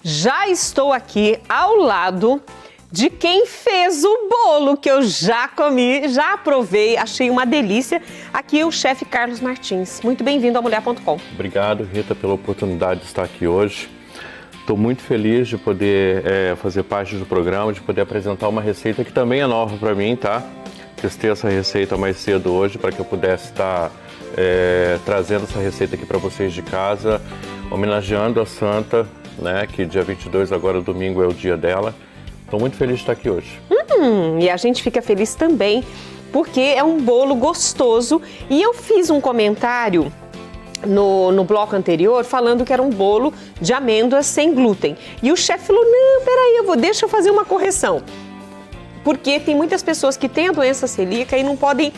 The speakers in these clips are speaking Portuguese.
Já estou aqui ao lado de quem fez o bolo, que eu já comi, já provei, achei uma delícia. Aqui o chefe Carlos Martins. Muito bem-vindo ao Mulher.com. Obrigado, Rita, pela oportunidade de estar aqui hoje. Estou muito feliz de poder fazer parte do programa, de poder apresentar uma receita que também é nova para mim, tá? Testei essa receita mais cedo hoje para que eu pudesse estar trazendo essa receita aqui para vocês de casa, homenageando a Santa, né? Que dia 22, agora domingo, é o dia dela. Estou muito feliz de estar aqui hoje. E a gente fica feliz também, porque é um bolo gostoso. E eu fiz um comentário no bloco anterior falando que era um bolo de amêndoas sem glúten. E o chefe falou, não, peraí, deixa eu fazer uma correção. Porque tem muitas pessoas que têm a doença celíaca e não podem,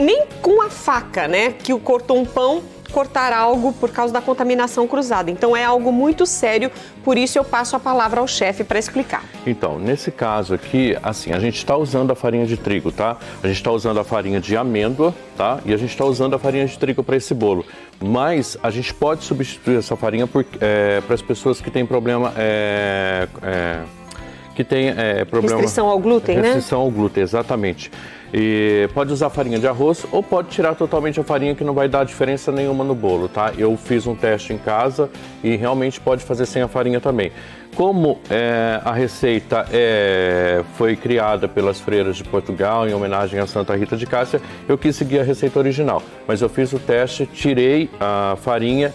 nem com a faca, né, que cortou um pão, cortar algo por causa da contaminação cruzada. Então é algo muito sério, por isso eu passo a palavra ao chefe para explicar. Então, nesse caso aqui, assim, a gente está usando a farinha de trigo, tá? A gente está usando a farinha de amêndoa, tá? E a gente está usando a farinha de trigo para esse bolo. Mas a gente pode substituir essa farinha para as pessoas que têm problema... Restrição ao glúten, né? Restrição ao glúten, exatamente. E pode usar farinha de arroz ou pode tirar totalmente a farinha, que não vai dar diferença nenhuma no bolo, tá? Eu fiz um teste em casa e realmente pode fazer sem a farinha também. Como a receita foi criada pelas freiras de Portugal em homenagem a Santa Rita de Cássia, eu quis seguir a receita original. Mas eu fiz o teste, tirei a farinha,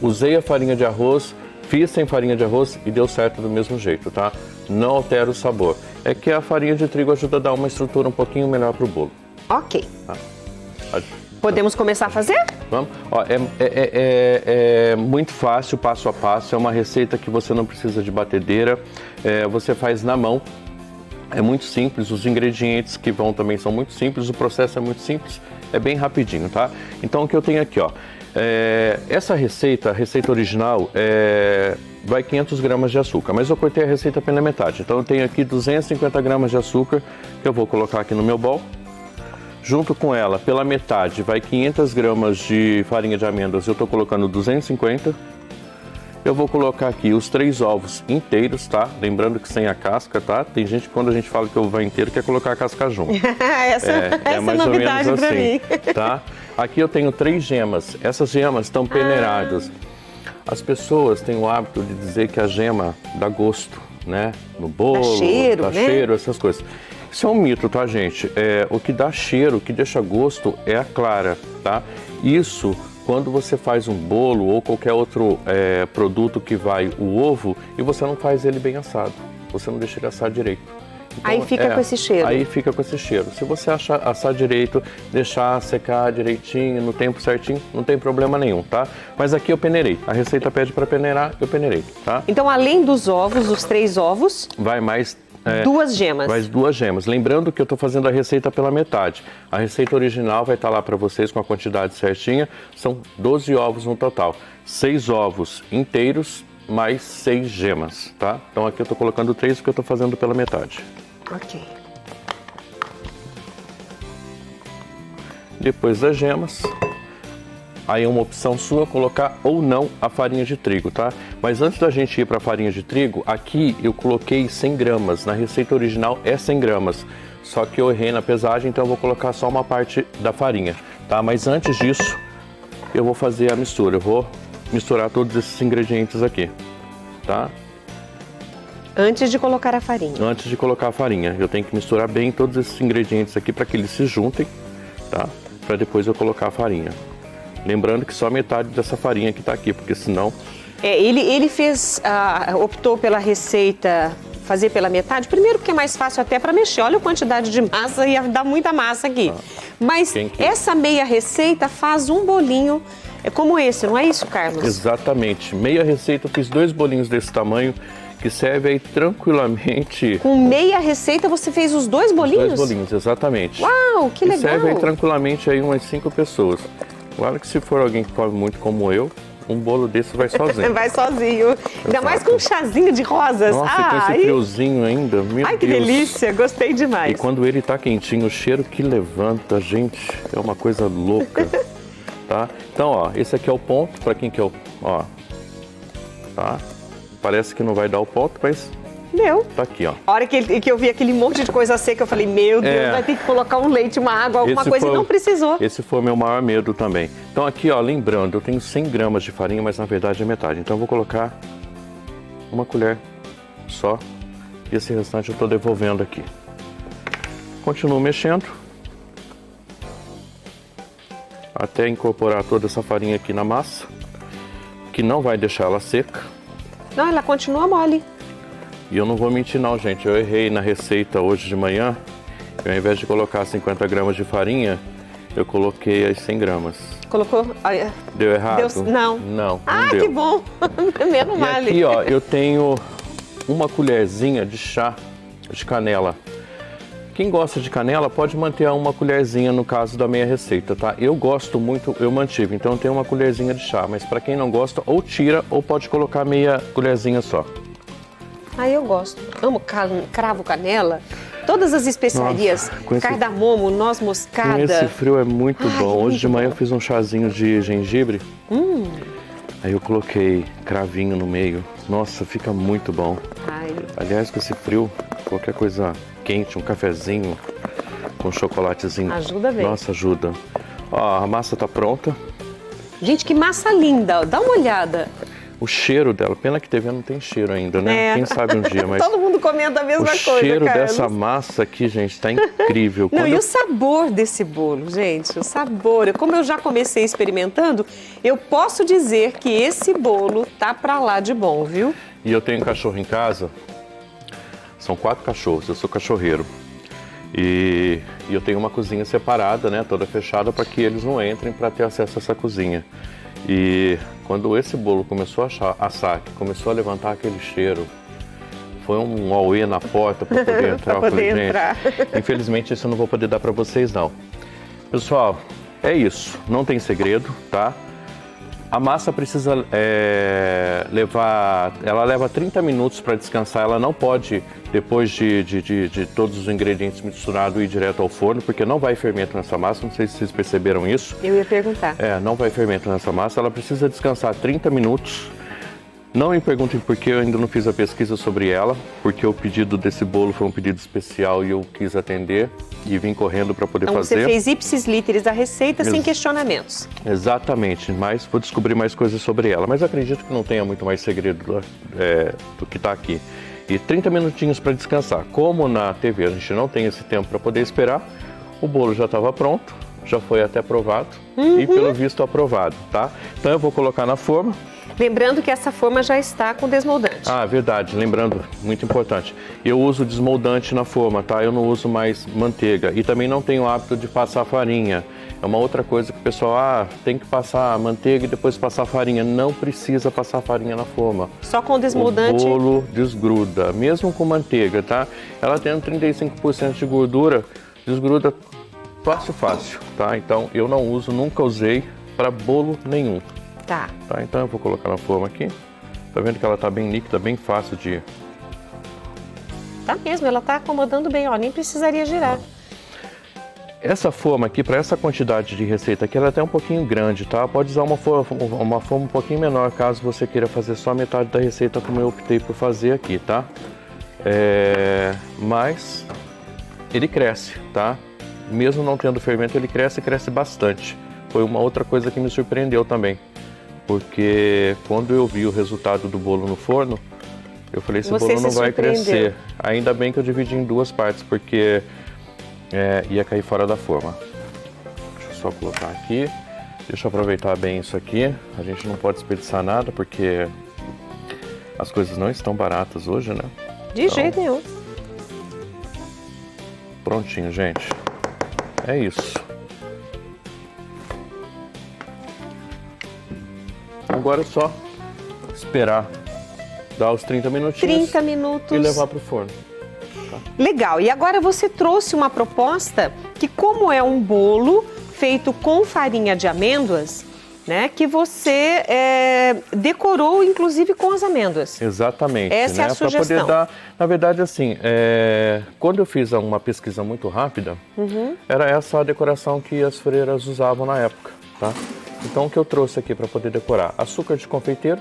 usei a farinha de arroz, fiz sem farinha de arroz e deu certo do mesmo jeito, tá? Não altera o sabor. É que a farinha de trigo ajuda a dar uma estrutura um pouquinho melhor pro bolo. Ok. Tá. Podemos começar a fazer? Vamos? Ó, é muito fácil, passo a passo. É uma receita que você não precisa de batedeira. Você faz na mão. É muito simples. Os ingredientes que vão também são muito simples. O processo é muito simples. É bem rapidinho, tá? Então o que eu tenho aqui, ó. Essa receita, a receita original, vai 500 gramas de açúcar, mas eu cortei a receita pela metade. Então eu tenho aqui 250 gramas de açúcar, que eu vou colocar aqui no meu bol. Junto com ela, pela metade, vai 500 gramas de farinha de amêndoas, eu estou colocando 250. Eu vou colocar aqui os 3 ovos inteiros, tá? Lembrando que sem a casca, tá? Tem gente que quando a gente fala que o ovo vai inteiro, quer colocar a casca junto. essa é mais novidade ou menos pra assim, mim. tá? Aqui eu tenho 3 gemas. Essas gemas estão peneiradas. As pessoas têm o hábito de dizer que a gema dá gosto, né? No bolo, dá cheiro, né? Essas coisas. Isso é um mito, tá, gente? O que dá cheiro, o que deixa gosto é a clara, tá? Isso, quando você faz um bolo ou qualquer outro produto que vai o ovo e você não faz ele bem assado. Você não deixa ele assar direito. Então, aí fica com esse cheiro. Aí fica com esse cheiro. Se você assar direito, deixar secar direitinho, no tempo certinho, não tem problema nenhum, tá? Mas aqui eu peneirei. A receita pede para peneirar, eu peneirei, tá? Então, além dos ovos, os 3 ovos... vai mais... 2 gemas. Mais 2 gemas. Lembrando que eu estou fazendo a receita pela metade. A receita original vai estar lá para vocês com a quantidade certinha. São 12 ovos no total. 6 ovos inteiros mais 6 gemas, tá? Então aqui eu estou colocando 3 porque eu estou fazendo pela metade. Ok. Depois das gemas, aí é uma opção sua colocar ou não a farinha de trigo, tá? Mas antes da gente ir para a farinha de trigo, aqui eu coloquei 100 gramas. Na receita original é 100 gramas. Só que eu errei na pesagem, então eu vou colocar só uma parte da farinha, tá? Mas antes disso, eu vou fazer a mistura. Eu vou misturar todos esses ingredientes aqui, tá? Antes de colocar a farinha. Antes de colocar a farinha. Eu tenho que misturar bem todos esses ingredientes aqui para que eles se juntem, tá? Para depois eu colocar a farinha. Lembrando que só metade dessa farinha que está aqui, porque senão... Ele optou pela receita fazer pela metade, primeiro porque é mais fácil até para mexer. Olha a quantidade de massa, ia dar muita massa aqui. Mas essa meia receita faz um bolinho como esse, não é isso, Carlos? Exatamente. Meia receita, eu fiz 2 bolinhos desse tamanho, que serve aí tranquilamente... Com meia receita você fez os 2 bolinhos? 2 bolinhos, exatamente. Uau, que legal! Serve aí tranquilamente aí umas 5 pessoas. Claro que se for alguém que come muito como eu, um bolo desse vai sozinho. Vai sozinho. Ainda mais com um chazinho de rosas. Nossa, com esse friozinho ainda, meu Deus. Ai, que delícia, gostei demais. E quando ele tá quentinho, o cheiro que levanta, gente, é uma coisa louca, tá? Então, ó, esse aqui é o ponto, pra quem que é o... ó, tá? Parece que não vai dar o ponto, mas Deu. tá aqui, ó. A hora que eu vi aquele monte de coisa seca, eu falei, meu Deus, vai ter que colocar um leite, uma água, alguma coisa, e não precisou. Esse foi o meu maior medo também. Então aqui, ó, lembrando, eu tenho 100 gramas de farinha, mas na verdade é metade. Então eu vou colocar uma colher só, e esse restante eu tô devolvendo aqui. Continuo mexendo, até incorporar toda essa farinha aqui na massa, que não vai deixar ela seca. Não, ela continua mole. E eu não vou mentir não, gente, eu errei na receita hoje de manhã. Ao invés de colocar 50 gramas de farinha, eu coloquei as 100 gramas. Colocou? Deu errado? Não. Não Ah, deu. que bom. Menos mal. E aqui, ó, eu tenho uma colherzinha de chá de canela. Quem gosta de canela pode manter uma colherzinha no caso da meia receita, tá? Eu gosto muito, eu mantive, então eu tenho uma colherzinha de chá. Mas para quem não gosta, ou tira ou pode colocar meia colherzinha só. Ah, eu gosto. Amo cravo, canela. Todas as especiarias, cardamomo, noz moscada. Com esse frio é muito bom. Hoje muito de manhã bom. eu fiz um chazinho de gengibre. Aí eu coloquei cravinho no meio. Nossa, fica muito bom. Ai. Aliás, com esse frio, qualquer coisa quente, um cafezinho com chocolatezinho. Ajuda bem. Nossa, ajuda. Ó, a massa tá pronta. Gente, que massa linda. Dá uma olhada. O cheiro dela, pena que TV não tem cheiro ainda, né? Quem sabe um dia, mas... Todo mundo comenta a mesma coisa, O cheiro Carlos. dessa massa aqui, gente, tá incrível. Não, e o sabor desse bolo, gente, o sabor. Como eu já comecei experimentando, eu posso dizer que esse bolo tá pra lá de bom, viu? E eu tenho cachorro em casa, são 4 cachorros, eu sou cachorreiro. E eu tenho uma cozinha separada, né, toda fechada, para que eles não entrem para ter acesso a essa cozinha. E quando esse bolo começou a assar, que começou a levantar aquele cheiro, foi um auê na porta para poder entrar. Pra poder entrar. Gente, infelizmente isso eu não vou poder dar para vocês não. Pessoal, é isso, não tem segredo, tá? A massa precisa ela leva 30 minutos para descansar, ela não pode, depois de todos os ingredientes misturados, ir direto ao forno, porque não vai fermento nessa massa, não sei se vocês perceberam isso. Eu ia perguntar. Não vai fermento nessa massa, ela precisa descansar 30 minutos. Não me perguntem por que eu ainda não fiz a pesquisa sobre ela, porque o pedido desse bolo foi um pedido especial e eu quis atender e vim correndo para poder fazer. Então você fez ipsis literis da receita sem questionamentos. Exatamente, mas vou descobrir mais coisas sobre ela. Mas acredito que não tenha muito mais segredo do que está aqui. E 30 minutinhos para descansar. Como na TV a gente não tem esse tempo para poder esperar, o bolo já estava pronto, já foi até provado e pelo visto aprovado, tá? Então eu vou colocar na forma. Lembrando que essa forma já está com desmoldante. Ah, verdade, lembrando, muito importante. Eu uso desmoldante na forma, tá? Eu não uso mais manteiga e também não tenho o hábito de passar farinha. É uma outra coisa que o pessoal, tem que passar manteiga e depois passar farinha. Não precisa passar farinha na forma. Só com desmoldante? O bolo desgruda, mesmo com manteiga, tá? Ela tendo 35% de gordura, desgruda fácil, tá? Então eu não uso, nunca usei para bolo nenhum. Tá. Então eu vou colocar na forma aqui. Tá vendo que ela tá bem líquida, bem fácil de... Tá mesmo, ela tá acomodando bem, ó, nem precisaria girar. Essa forma aqui, para essa quantidade de receita aqui, ela é até um pouquinho grande, tá? Pode usar uma forma um pouquinho menor, caso você queira fazer só metade da receita, como eu optei por fazer aqui, tá? Mas ele cresce, tá? Mesmo não tendo fermento, ele cresce e cresce bastante. Foi uma outra coisa que me surpreendeu também. Porque quando eu vi o resultado do bolo no forno, eu falei, esse bolo não vai crescer. Ainda bem que eu dividi em 2 partes, porque ia cair fora da forma. Deixa eu só colocar aqui. Deixa eu aproveitar bem isso aqui. A gente não pode desperdiçar nada, porque as coisas não estão baratas hoje, né? De jeito nenhum. Prontinho, gente. É isso. Agora é só esperar dar os 30 minutinhos 30 minutos. E levar para o forno. Tá. Legal. E agora você trouxe uma proposta que, como é um bolo feito com farinha de amêndoas, né, que você decorou inclusive com as amêndoas. Exatamente. Essa é a sugestão. Pra poder dar, na verdade, assim, quando eu fiz uma pesquisa muito rápida, era essa a decoração que as freiras usavam na época, tá? Então, o que eu trouxe aqui para poder decorar? Açúcar de confeiteiro,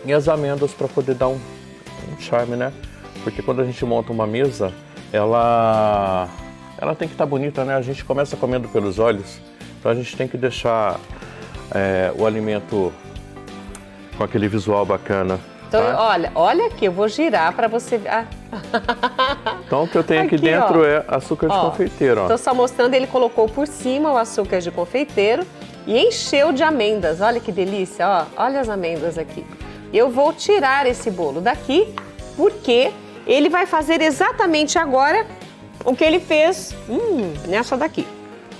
E as amêndoas para poder dar um charme, né? Porque quando a gente monta uma mesa, ela tem que estar bonita, né? A gente começa comendo pelos olhos, então a gente tem que deixar o alimento com aquele visual bacana. Então, tá? olha aqui, eu vou girar para você... Então, o que eu tenho aqui dentro ó. é açúcar de confeiteiro. Estou só mostrando, ele colocou por cima o açúcar de confeiteiro e encheu de amêndoas. Olha que delícia, ó. Olha as amêndoas aqui. Eu vou tirar esse bolo daqui, porque ele vai fazer exatamente agora o que ele fez nessa daqui.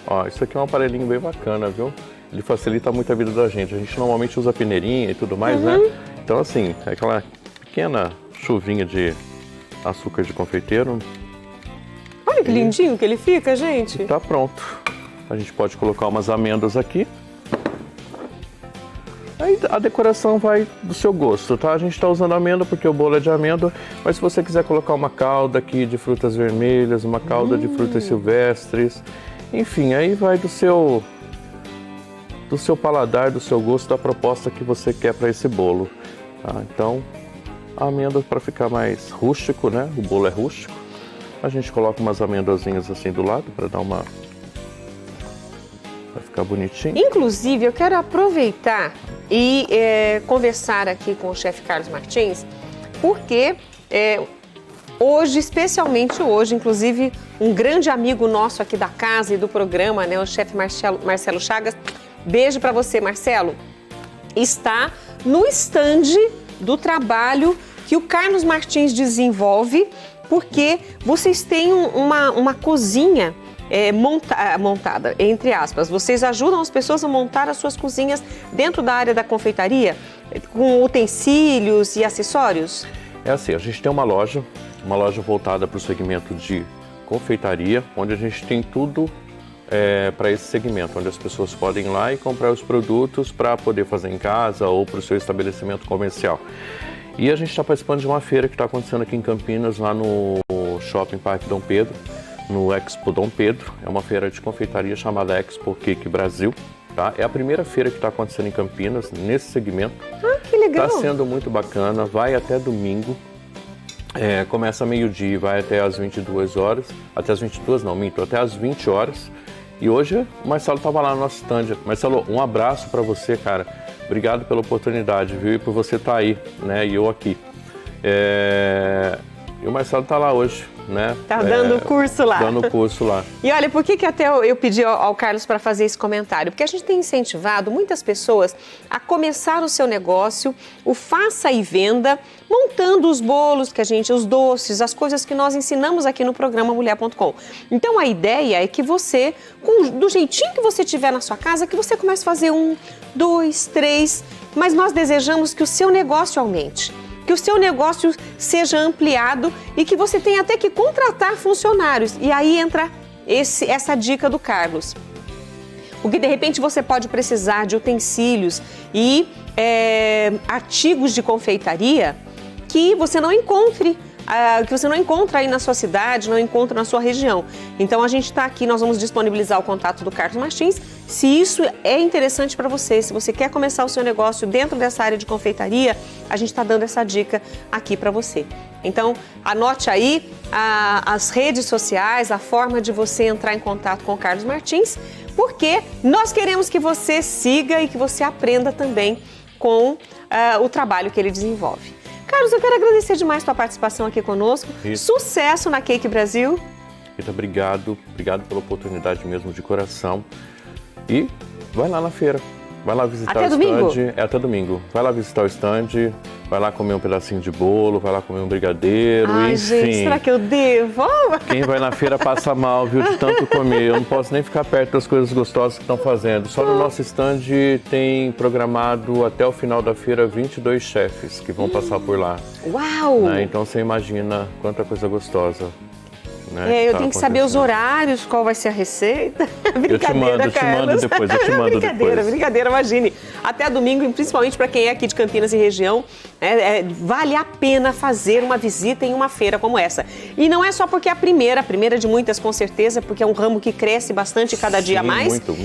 Ó, isso aqui é um aparelhinho bem bacana, viu? Ele facilita muito a vida da gente. A gente normalmente usa peneirinha e tudo mais, né? Então, assim, é aquela pequena chuvinha de açúcar de confeiteiro. Olha que lindinho que ele fica, gente. E tá pronto. A gente pode colocar umas amêndoas aqui. Aí a decoração vai do seu gosto, tá? A gente tá usando amêndoa porque o bolo é de amêndoa, mas se você quiser colocar uma calda aqui de frutas vermelhas, uma calda de frutas silvestres, enfim, aí vai do seu paladar, do seu gosto, da proposta que você quer para esse bolo. Tá? Então, a amêndoa para ficar mais rústico, né? O bolo é rústico. A gente coloca umas amêndoazinhas assim do lado para dar uma... Vai ficar bonitinho. Inclusive, eu quero aproveitar e conversar aqui com o chefe Carlos Martins, porque hoje, especialmente hoje, inclusive um grande amigo nosso aqui da casa e do programa, né, o chefe Marcelo Chagas, beijo para você, Marcelo, está no estande do trabalho que o Carlos Martins desenvolve, porque vocês têm uma cozinha montada, entre aspas. Vocês ajudam as pessoas a montar as suas cozinhas dentro da área da confeitaria, com utensílios e acessórios? É assim, a gente tem uma loja voltada para o segmento de confeitaria, onde a gente tem tudo para esse segmento, onde as pessoas podem ir lá e comprar os produtos para poder fazer em casa ou para o seu estabelecimento comercial. E a gente está participando de uma feira que está acontecendo aqui em Campinas, lá no Shopping Parque Dom Pedro, no Expo Dom Pedro. É uma feira de confeitaria chamada Expo Cake Brasil. Tá? É a primeira feira que está acontecendo em Campinas, nesse segmento. Ah, que legal! Está sendo muito bacana, vai até domingo. Começa meio-dia e vai até às 22 horas. Até às 22 não, minto, até às 20 horas. E hoje o Marcelo estava lá no nosso stand. Marcelo, um abraço para você, cara. Obrigado pela oportunidade, viu? E por você estar aí, né? E eu aqui. E o Marcelo está lá hoje, né? Tá dando curso lá. Dando curso lá. E olha, por que até eu pedi ao Carlos para fazer esse comentário? Porque a gente tem incentivado muitas pessoas a começar o seu negócio, o faça e venda, montando os bolos os doces, as coisas que nós ensinamos aqui no programa Mulher.com. Então a ideia é que você, do jeitinho que você tiver na sua casa, que você comece a fazer 1, 2, 3, mas nós desejamos que o seu negócio aumente, que o seu negócio seja ampliado e que você tenha até que contratar funcionários. E aí entra essa dica do Carlos. Porque de repente você pode precisar de utensílios e artigos de confeitaria que você não encontra aí na sua cidade, não encontra na sua região. Então a gente está aqui, nós vamos disponibilizar o contato do Carlos Martins. Se isso é interessante para você, se você quer começar o seu negócio dentro dessa área de confeitaria, a gente está dando essa dica aqui para você. Então anote aí as redes sociais, a forma de você entrar em contato com o Carlos Martins, porque nós queremos que você siga e que você aprenda também com o trabalho que ele desenvolve. Carlos, eu quero agradecer demais a tua participação aqui conosco. Isso. Sucesso na Cake Brasil. Rita, obrigado pela oportunidade mesmo, de coração. E vai lá na feira, vai lá visitar até o domingo? stand. Até domingo. Vai lá visitar o stand, vai lá comer um pedacinho de bolo, vai lá comer um brigadeiro, Ai, enfim. gente, será que eu devo? Quem vai na feira passa mal, viu, de tanto comer. Eu não posso nem ficar perto das coisas gostosas que estão fazendo. Só no nosso stand tem programado até o final da feira 22 chefes que vão passar por lá. Uau! Né? Então você imagina quanta coisa gostosa. Né, eu tenho que saber os horários, qual vai ser a receita. Brincadeira, eu te mando depois, Brincadeira, imagine. Até domingo, principalmente para quem é aqui de Campinas e região, vale a pena fazer uma visita em uma feira como essa. E não é só porque é a primeira de muitas com certeza, porque é um ramo que cresce bastante cada dia mais. Muito.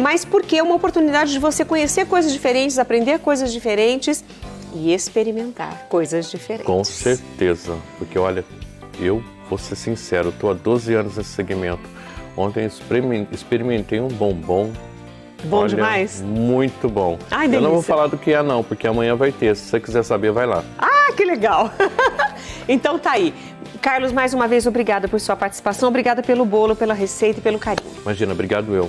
Mas porque é uma oportunidade de você conhecer coisas diferentes, aprender coisas diferentes e experimentar coisas diferentes. Com certeza, porque olha, eu vou ser sincero, estou há 12 anos nesse segmento. Ontem experimentei um bombom. Bom olha, demais? Muito bom. Ai, eu não vou delícia. falar do que é não, porque amanhã vai ter. Se você quiser saber, vai lá. Ah, que legal! Então tá aí. Carlos, mais uma vez, obrigada por sua participação, obrigada pelo bolo, pela receita e pelo carinho. Imagina, obrigado eu.